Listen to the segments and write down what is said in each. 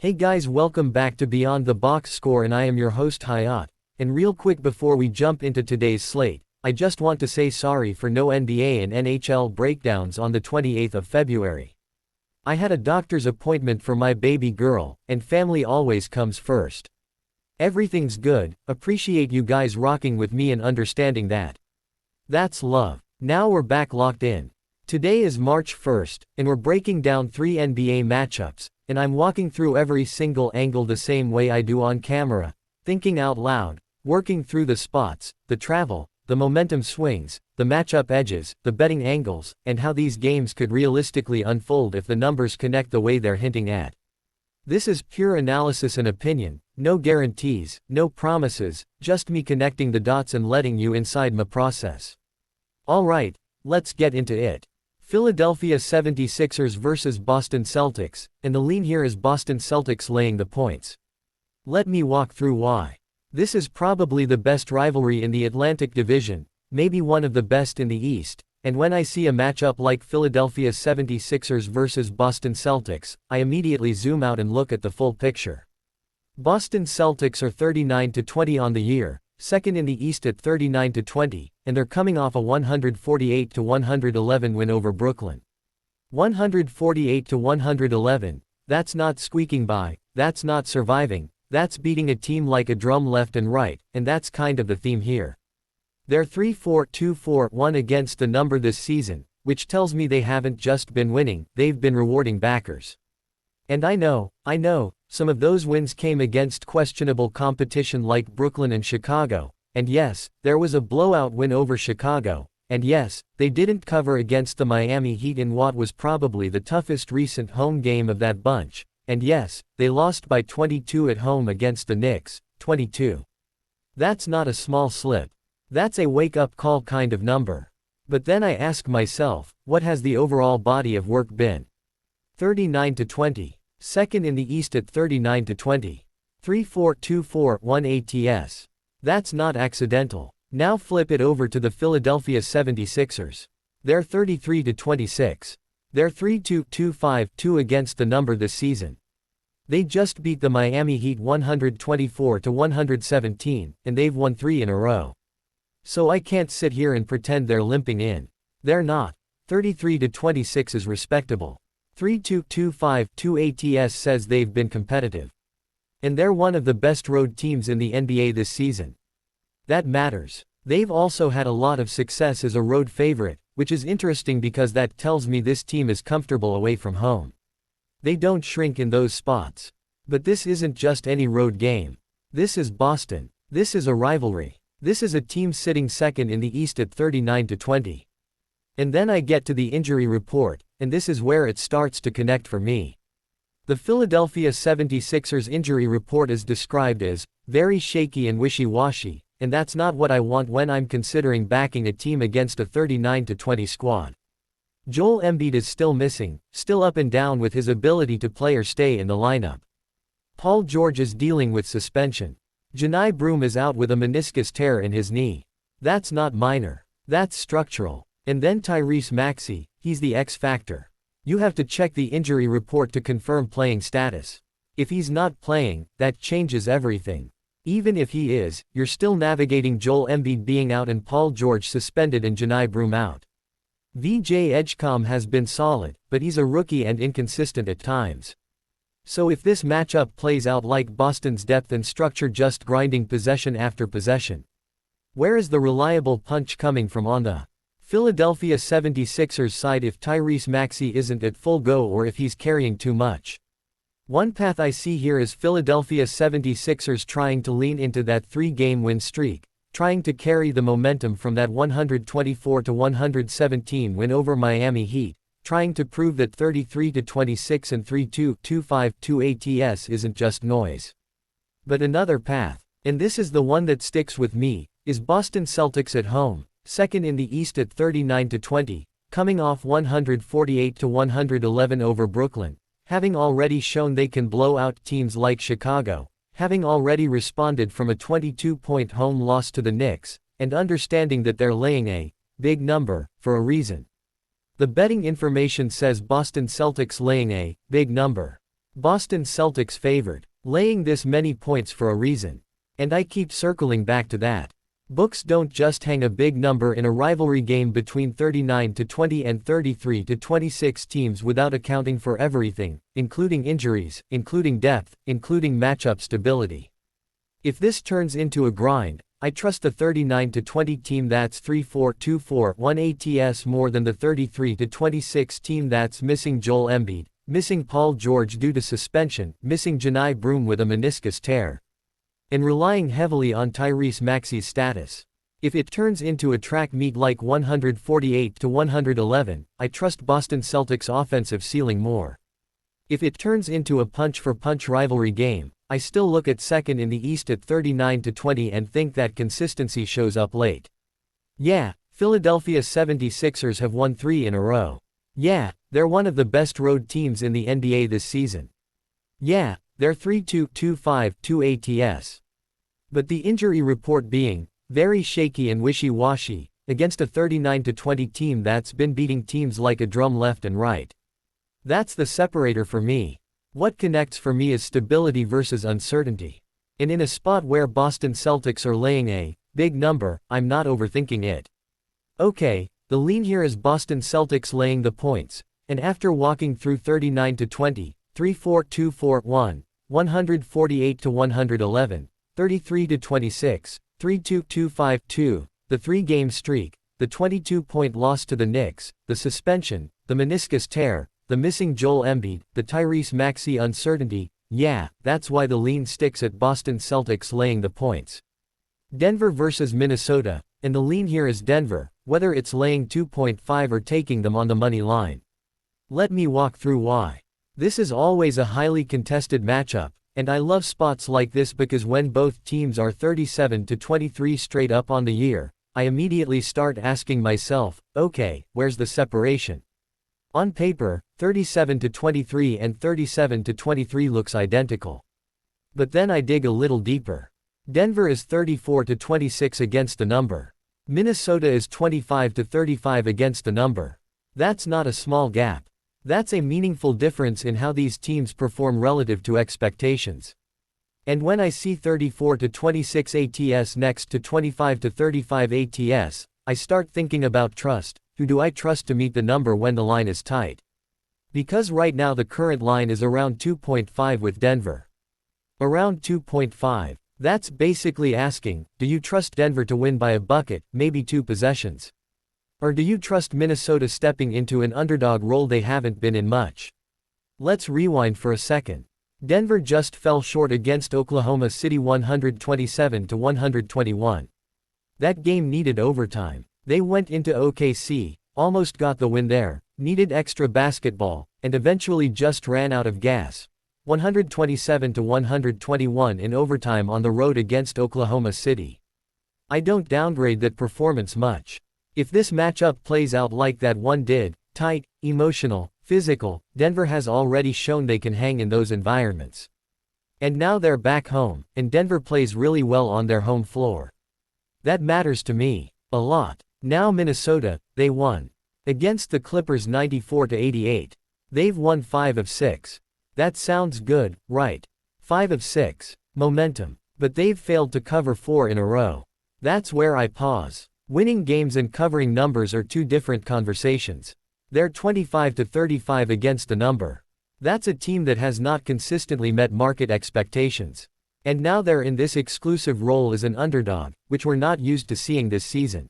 Hey guys, welcome back to Beyond the Box Score, and I am your host Hayat. And real quick before we jump into today's slate, I just want to say sorry for no NBA and NHL breakdowns on the 28th of February. I had a doctor's appointment for my baby girl, and family always comes first. Everything's good, appreciate you guys rocking with me and understanding that. That's love. Now we're back locked in. Today is March 1st, and we're breaking down 3 NBA matchups, and I'm walking through every single angle the same way I do on camera, thinking out loud, working through the spots, the travel, the momentum swings, the matchup edges, the betting angles, and how these games could realistically unfold if the numbers connect the way they're hinting at. This is pure analysis and opinion, no guarantees, no promises, just me connecting the dots and letting you inside my process. Alright, let's get into it. Philadelphia 76ers vs Boston Celtics, and the lean here is Boston Celtics laying the points. Let me walk through why. This is probably the best rivalry in the Atlantic Division, maybe one of the best in the East, and when I see a matchup like Philadelphia 76ers vs Boston Celtics, I immediately zoom out and look at the full picture. Boston Celtics are 39-20 on the year, second in the East at 39-20, and they're coming off a 148-111 win over Brooklyn. 148-111, that's not squeaking by, that's not surviving, that's beating a team like a drum left and right, and that's kind of the theme here. They're 3-4-2-4-1 against the number this season, which tells me they haven't just been winning, they've been rewarding backers. And I know, some of those wins came against questionable competition like Brooklyn and Chicago, and yes, there was a blowout win over Chicago, and yes, they didn't cover against the Miami Heat in what was probably the toughest recent home game of that bunch, and yes, they lost by 22 at home against the Knicks, 22. That's not a small slip. That's a wake-up call kind of number. But then I ask myself, what has the overall body of work been? 39-20. Second in the East at 39-20. 3-4-2-4-1 ATS. That's not accidental. Now flip it over to the Philadelphia 76ers. They're 33-26. They're 3-2-2-5-2 against the number this season. They just beat the Miami Heat 124-117, and they've won 3 in a row. So I can't sit here and pretend they're limping in. They're not. 33-26 is respectable. 3-2-2-5-2 ATS says they've been competitive. And they're one of the best road teams in the NBA this season. That matters. They've also had a lot of success as a road favorite, which is interesting because that tells me this team is comfortable away from home. They don't shrink in those spots. But this isn't just any road game. This is Boston. This is a rivalry. This is a team sitting second in the East at 39-20. And then I get to the injury report, and this is where it starts to connect for me. The Philadelphia 76ers injury report is described as very shaky and wishy-washy, and that's not what I want when I'm considering backing a team against a 39-20 squad. Joel Embiid is still missing, still up and down with his ability to play or stay in the lineup. Paul George is dealing with suspension. Johni Broome is out with a meniscus tear in his knee. That's not minor. That's structural. And then Tyrese Maxey, he's the X factor. You have to check the injury report to confirm playing status. If he's not playing, that changes everything. Even if he is, you're still navigating Joel Embiid being out and Paul George suspended and Johni Broome out. VJ Edgecombe has been solid, but he's a rookie and inconsistent at times. So if this matchup plays out like Boston's depth and structure just grinding possession after possession, where is the reliable punch coming from on the Philadelphia 76ers side if Tyrese Maxey isn't at full go or if he's carrying too much? One path I see here is Philadelphia 76ers trying to lean into that 3-game win streak, trying to carry the momentum from that 124-117 win over Miami Heat, trying to prove that 33-26 and 3-2-2-5-2 ATS isn't just noise. But another path, and this is the one that sticks with me, is Boston Celtics at home, second in the East at 39-20, coming off 148-111 over Brooklyn, having already shown they can blow out teams like Chicago, having already responded from a 22-point home loss to the Knicks, and understanding that they're laying a big number for a reason. The betting information says Boston Celtics laying a big number. Boston Celtics favored, laying this many points for a reason. And I keep circling back to that. Books don't just hang a big number in a rivalry game between 39-20 and 33-26 teams without accounting for everything, including injuries, including depth, including matchup stability. If this turns into a grind, I trust the 39-20 team that's 3-4-2-4-1 ATS more than the 33-26 team that's missing Joel Embiid, missing Paul George due to suspension, missing Janai Broome with a meniscus tear, and relying heavily on Tyrese Maxey's status. If it turns into a track meet like 148-111, I trust Boston Celtics' offensive ceiling more. If it turns into a punch-for-punch rivalry game, I still look at second in the East at 39-20 and think that consistency shows up late. Yeah, Philadelphia 76ers have won 3 in a row. Yeah, they're one of the best road teams in the NBA this season. Yeah, they're 3-2-2-5-2 ATS. But the injury report being very shaky and wishy-washy against a 39-20 team that's been beating teams like a drum left and right. That's the separator for me. What connects for me is stability versus uncertainty. And in a spot where Boston Celtics are laying a big number, I'm not overthinking it. Okay, the lean here is Boston Celtics laying the points, and after walking through 39-20, 3-4-2-4-1, 148-111, 33-26, 3-2-2-5-2, the 3-game streak, the 22-point loss to the Knicks, the suspension, the meniscus tear, the missing Joel Embiid, the Tyrese Maxey uncertainty, yeah, that's why the lean sticks at Boston Celtics laying the points. Denver versus Minnesota, and the lean here is Denver, whether it's laying 2.5 or taking them on the money line. Let me walk through why. This is always a highly contested matchup, and I love spots like this because when both teams are 37-23 straight up on the year, I immediately start asking myself, okay, where's the separation? On paper, 37-23 and 37-23 looks identical. But then I dig a little deeper. Denver is 34-26 against the number. Minnesota is 25-35 against the number. That's not a small gap. That's a meaningful difference in how these teams perform relative to expectations. And when I see 34-26 ATS next to 25-35 ATS, I start thinking about trust. Who do I trust to meet the number when the line is tight? Because right now the current line is around 2.5 with Denver. Around 2.5. That's basically asking, do you trust Denver to win by a bucket, maybe 2 possessions? Or do you trust Minnesota stepping into an underdog role they haven't been in much? Let's rewind for a second. Denver just fell short against Oklahoma City 127-121. That game needed overtime. They went into OKC, almost got the win there, needed extra basketball, and eventually just ran out of gas. 127-121 in overtime on the road against Oklahoma City. I don't downgrade that performance much. If this matchup plays out like that one did, tight, emotional, physical, Denver has already shown they can hang in those environments. And now they're back home, and Denver plays really well on their home floor. That matters to me a lot. Now Minnesota, they won against the Clippers 94-88. They've won 5 of 6. That sounds good, right? 5 of 6. Momentum. But they've failed to cover 4 in a row. That's where I pause. Winning games and covering numbers are 2 different conversations. They're 25-35 against the number. That's a team that has not consistently met market expectations. And now they're in this exclusive role as an underdog, which we're not used to seeing this season.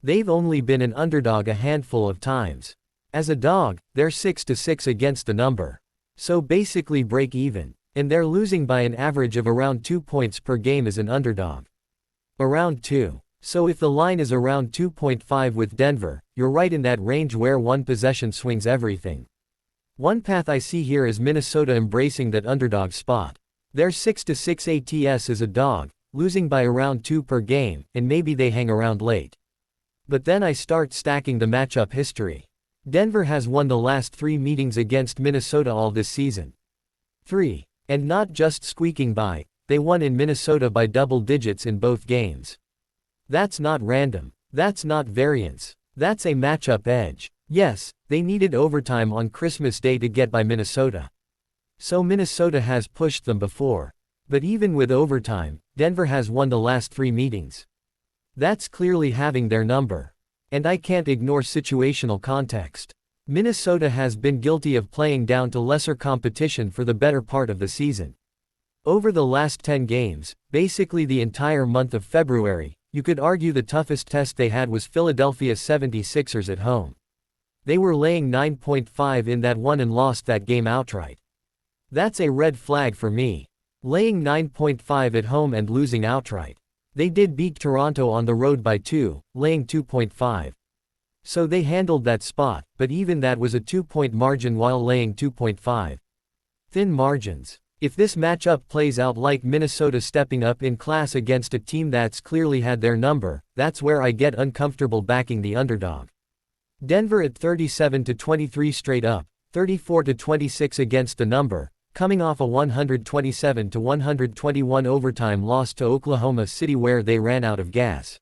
They've only been an underdog a handful of times. As a dog, they're 6-6 against the number. So basically break even. And they're losing by an average of around 2 points per game as an underdog. Around 2. So if the line is around 2.5 with Denver, you're right in that range where 1 possession swings everything. One path I see here is Minnesota embracing that underdog spot. They're 6-6 ATS as a dog, losing by around 2 per game, and maybe they hang around late. But then I start stacking the matchup history. Denver has won the last 3 meetings against Minnesota all this season. 3. And not just squeaking by, they won in Minnesota by double digits in both games. That's not random. That's not variance. That's a matchup edge. Yes, they needed overtime on Christmas Day to get by Minnesota. So Minnesota has pushed them before. But even with overtime, Denver has won the last 3 meetings. That's clearly having their number. And I can't ignore situational context. Minnesota has been guilty of playing down to lesser competition for the better part of the season. Over the last 10 games, basically the entire month of February, you could argue the toughest test they had was Philadelphia 76ers at home. They were laying 9.5 in that one and lost that game outright. That's a red flag for me. Laying 9.5 at home and losing outright. They did beat Toronto on the road by 2, laying 2.5. So they handled that spot, but even that was a 2-point margin while laying 2.5. Thin margins. If this matchup plays out like Minnesota stepping up in class against a team that's clearly had their number, that's where I get uncomfortable backing the underdog. Denver at 37-23 straight up, 34-26 against the number, coming off a 127-121 overtime loss to Oklahoma City where they ran out of gas.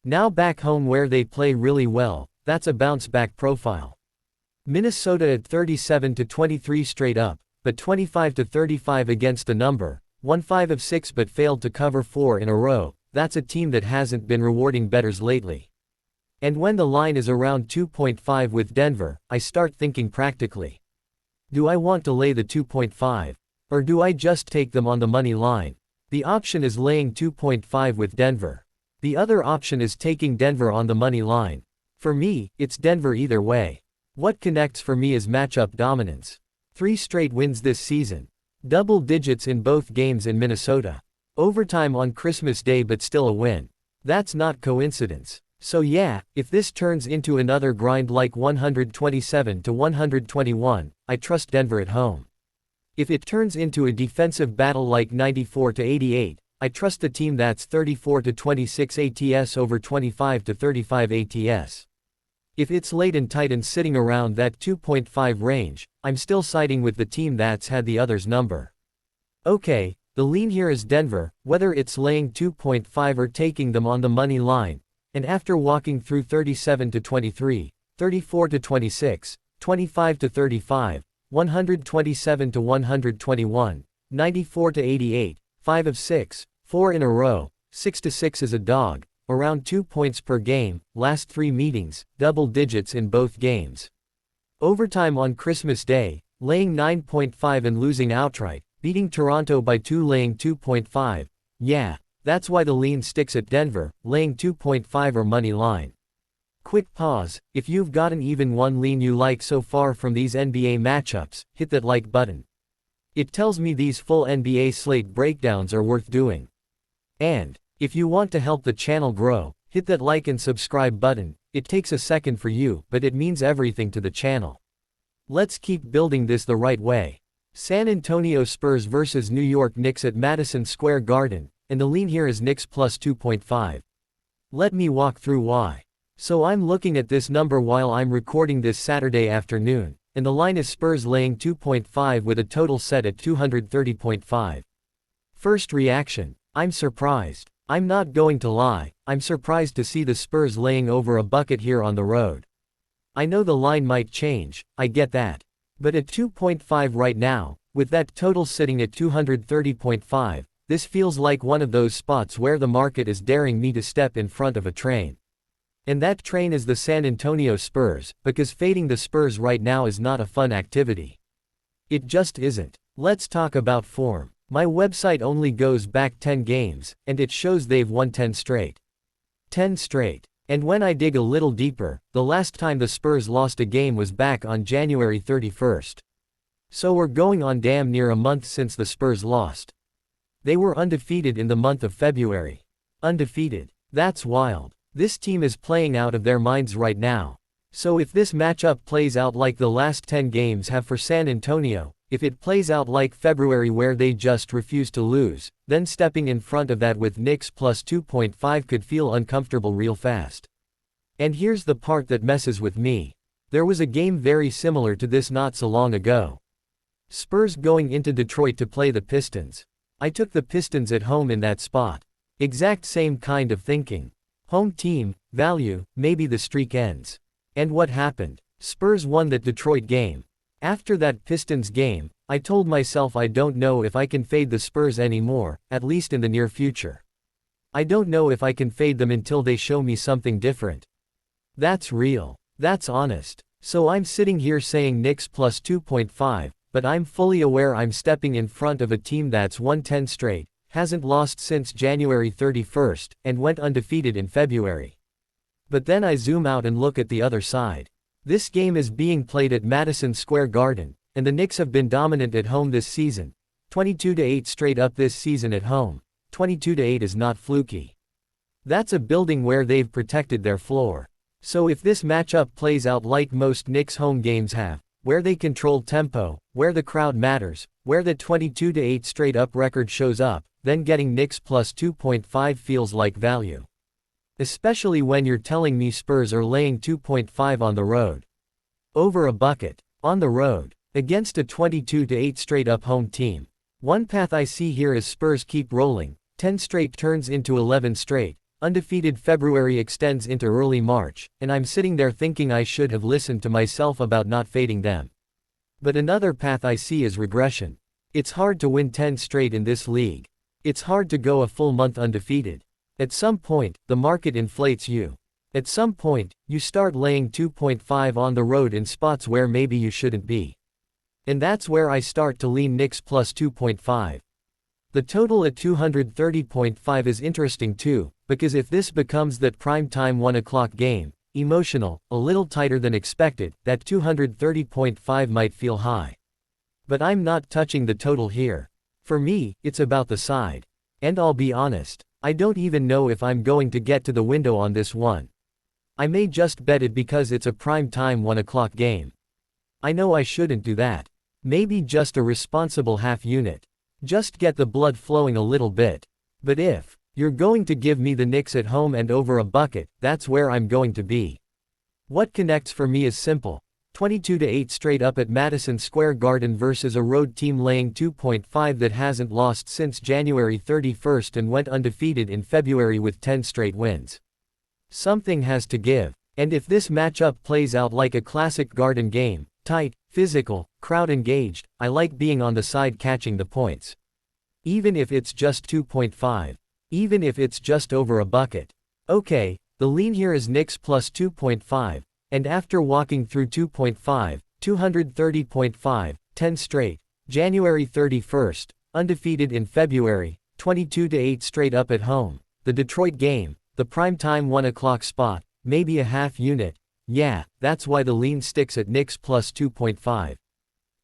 Now back home where they play really well, that's a bounce-back profile. Minnesota at 37-23 straight up, but 25-35 against the number, won 5 of 6 but failed to cover 4 in a row. That's a team that hasn't been rewarding bettors lately. And when the line is around 2.5 with Denver, I start thinking practically. Do I want to lay the 2.5? Or do I just take them on the money line? The option is laying 2.5 with Denver. The other option is taking Denver on the money line. For me, it's Denver either way. What connects for me is matchup dominance. 3 straight wins this season. Double digits in both games in Minnesota. Overtime on Christmas Day but still a win. That's not coincidence. So yeah, if this turns into another grind like 127-121, I trust Denver at home. If it turns into a defensive battle like 94-88, I trust the team that's 34-26 ATS over 25-35 ATS. If it's late and tight and sitting around that 2.5 range, I'm still siding with the team that's had the other's number. Okay, the lean here is Denver, whether it's laying 2.5 or taking them on the money line. And after walking through 37-23, 34-26, 25-35, 127-121, 94-88, 5 of 6, 4 in a row, 6-6 as a dog, around 2 points per game, last 3 meetings, double digits in both games. Overtime on Christmas Day, laying 9.5 and losing outright, beating Toronto by 2 laying 2.5, yeah. That's why the lean sticks at Denver, laying 2.5 or money line. Quick pause, if you've got an even one lean you like so far from these NBA matchups, hit that like button. It tells me these full NBA slate breakdowns are worth doing. And, if you want to help the channel grow, hit that like and subscribe button. It takes a second for you, but it means everything to the channel. Let's keep building this the right way. San Antonio Spurs vs New York Knicks at Madison Square Garden. And the lean here is Knicks plus 2.5. Let me walk through why. So I'm looking at this number while I'm recording this Saturday afternoon, and the line is Spurs laying 2.5 with a total set at 230.5. First reaction, I'm surprised. I'm not going to lie, I'm surprised to see the Spurs laying over a bucket here on the road. I know the line might change, I get that. But at 2.5 right now, with that total sitting at 230.5, this feels like one of those spots where the market is daring me to step in front of a train. And that train is the San Antonio Spurs, because fading the Spurs right now is not a fun activity. It just isn't. Let's talk about form. My website only goes back 10 games, and it shows they've won 10 straight. 10 straight. And when I dig a little deeper, the last time the Spurs lost a game was back on January 31st. So we're going on damn near a month since the Spurs lost. They were undefeated in the month of February. Undefeated. That's wild. This team is playing out of their minds right now. So if this matchup plays out like the last 10 games have for San Antonio, if it plays out like February where they just refuse to lose, then stepping in front of that with Knicks plus 2.5 could feel uncomfortable real fast. And here's the part that messes with me. There was a game very similar to this not so long ago. Spurs going into Detroit to play the Pistons. I took the Pistons at home in that spot. Exact same kind of thinking. Home team, value, maybe the streak ends. And what happened? Spurs won that Detroit game. After that Pistons game, I told myself I don't know if I can fade the Spurs anymore, at least in the near future. I don't know if I can fade them until they show me something different. That's real. That's honest. So I'm sitting here saying Knicks plus 2.5, but I'm fully aware I'm stepping in front of a team that's won 10 straight, hasn't lost since January 31st, and went undefeated in February. But then I zoom out and look at the other side. This game is being played at Madison Square Garden, and the Knicks have been dominant at home this season. 22-8 straight up this season at home. 22-8 is not fluky. That's a building where they've protected their floor. So if this matchup plays out like most Knicks home games have, where they control tempo, where the crowd matters, where the 22-8 straight up record shows up, then getting Knicks plus 2.5 feels like value. Especially when you're telling me Spurs are laying 2.5 on the road. Over a bucket. On the road. Against a 22-8 straight up home team. One path I see here is Spurs keep rolling, 10 straight turns into 11 straight, undefeated February extends into early March, and I'm sitting there thinking I should have listened to myself about not fading them. But another path I see is regression. It's hard to win 10 straight in this league. It's hard to go a full month undefeated. At some point, the market inflates you. At some point, you start laying 2.5 on the road in spots where maybe you shouldn't be. And that's where I start to lean Knicks plus 2.5. The total at 230.5 is interesting too, because if this becomes that primetime 1 o'clock game, emotional, a little tighter than expected, that 230.5 might feel high. But I'm not touching the total here. For me, it's about the side. And I'll be honest, I don't even know if I'm going to get to the window on this one. I may just bet it because it's a primetime 1 o'clock game. I know I shouldn't do that. Maybe just a responsible half unit. Just get the blood flowing a little bit. But if you're going to give me the Knicks at home and over a bucket, that's where I'm going to be. What connects for me is simple. 22-8 straight up at Madison Square Garden versus a road team laying 2.5 that hasn't lost since January 31st and went undefeated in February with 10 straight wins. Something has to give. And if this matchup plays out like a classic Garden game, tight, physical, crowd engaged, I like being on the side catching the points. Even if it's just 2.5. Even if it's just over a bucket. Okay, the lean here is Knicks plus 2.5, and after walking through 2.5, 230.5, 10 straight, January 31st, undefeated in February, 22-8 straight up at home, the Detroit game, the primetime 1 o'clock spot, maybe a half unit, yeah, that's why the lean sticks at Knicks plus 2.5.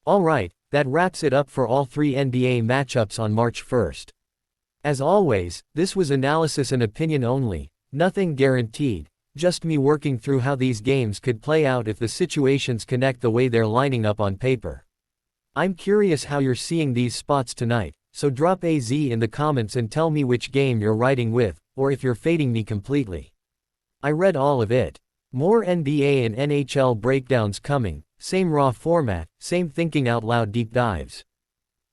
Alright, that wraps it up for all 3 NBA matchups on March 1st. As always, this was analysis and opinion only, nothing guaranteed, just me working through how these games could play out if the situations connect the way they're lining up on paper. I'm curious how you're seeing these spots tonight, so drop a Z in the comments and tell me which game you're riding with, or if you're fading me completely. I read all of it. More NBA and NHL breakdowns coming, same raw format, same thinking out loud deep dives.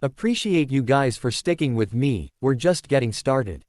Appreciate you guys for sticking with me, we're just getting started.